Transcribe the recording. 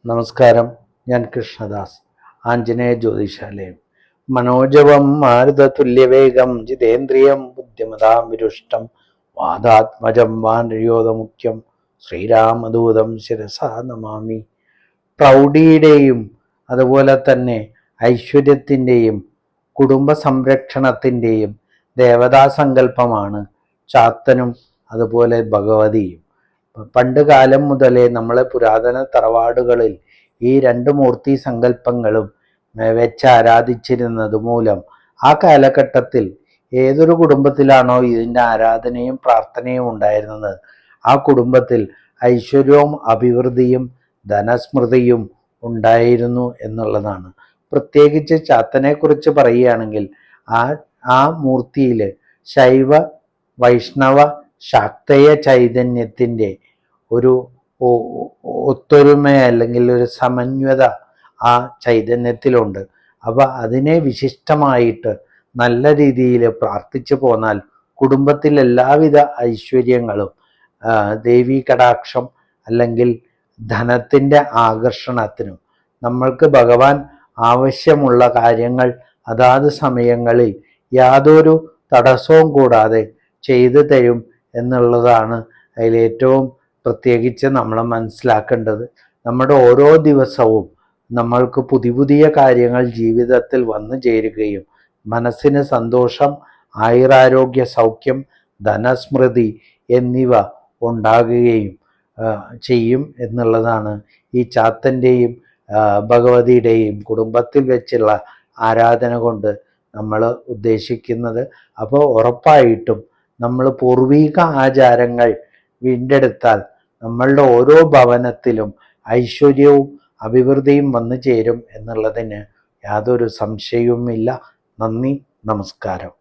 നമസ്കാരം. ഞാൻ കൃഷ്ണദാസ്, ആഞ്ജനേയ ജ്യോതിഷാലയം. മനോജവം മാരുതതുല്യവേഗം ജിതേന്ദ്രിയം ബുദ്ധിമതാം വിരുഷ്ടം വാദാത്മജം വാനര്യോധമുഖ്യം ശ്രീരാമദൂതം ശിരസാ നമാമി. പ്രൗഢിയുടെയും അതുപോലെ തന്നെ ഐശ്വര്യത്തിൻ്റെയും കുടുംബ സംരക്ഷണത്തിൻ്റെയും ദേവതാസങ്കല്പമാണ് ചാത്തനും അതുപോലെ ഭഗവതിയും. പണ്ട് കാലം മുതലേ നമ്മളെ പുരാതന തറവാടുകളിൽ ഈ രണ്ട് മൂർത്തി സങ്കല്പങ്ങളും വെച്ച് ആരാധിച്ചിരുന്നത് മൂലം ആ കാലഘട്ടത്തിൽ ഏതൊരു കുടുംബത്തിലാണോ ഇതിൻ്റെ ആരാധനയും പ്രാർത്ഥനയും ഉണ്ടായിരുന്നത്, ആ കുടുംബത്തിൽ ഐശ്വര്യവും അഭിവൃദ്ധിയും ധനസ്മൃതിയും ഉണ്ടായിരുന്നു എന്നുള്ളതാണ്. പ്രത്യേകിച്ച് ചാത്തനെക്കുറിച്ച് പറയുകയാണെങ്കിൽ ആ മൂർത്തിയിൽ ശൈവ വൈഷ്ണവ ശാക്തേയ ചൈതന്യത്തിൻ്റെ ഒരു ഒത്തൊരുമ അല്ലെങ്കിൽ ഒരു സമന്വത ആ ചൈതന്യത്തിലുണ്ട്. അപ്പോൾ അതിനെ വിശിഷ്ടമായിട്ട് നല്ല രീതിയിൽ പ്രാർത്ഥിച്ചു പോന്നാൽ കുടുംബത്തിൽ എല്ലാവിധ ഐശ്വര്യങ്ങളും ദേവീ കടാക്ഷം അല്ലെങ്കിൽ ധനത്തിൻ്റെ ആകർഷണത്തിനും നമ്മൾക്ക് ഭഗവാൻ ആവശ്യമുള്ള കാര്യങ്ങൾ അതാത് സമയങ്ങളിൽ യാതൊരു തടസ്സവും കൂടാതെ ചെയ്തു തരും എന്നുള്ളതാണ് അതിലേറ്റവും പ്രത്യേകിച്ച് നമ്മൾ മനസ്സിലാക്കേണ്ടത്. നമ്മുടെ ഓരോ ദിവസവും നമ്മൾക്ക് പുതിയ പുതിയ കാര്യങ്ങൾ ജീവിതത്തിൽ വന്നു ചേരുകയും മനസ്സിന് സന്തോഷം, ആയുരാരോഗ്യ സൗഖ്യം, ധനസ്മൃതി എന്നിവ ഉണ്ടാകുകയും ചെയ്യും എന്നുള്ളതാണ് ഈ ചാത്തൻ്റെയും ഭഗവതിയുടെയും കുടുംബത്തിൽ വെച്ചുള്ള ആരാധന കൊണ്ട് നമ്മൾ ഉദ്ദേശിക്കുന്നത്. അപ്പോൾ ഉറപ്പായിട്ടും നമ്മൾ പൂർവീക ആചാരങ്ങൾ വീണ്ടെടുത്താൽ നമ്മളുടെ ഓരോ ഭവനത്തിലും ഐശ്വര്യവും അഭിവൃദ്ധിയും വന്നു ചേരും എന്നുള്ളതിന് യാതൊരു സംശയവുമില്ല. നന്ദി, നമസ്കാരം.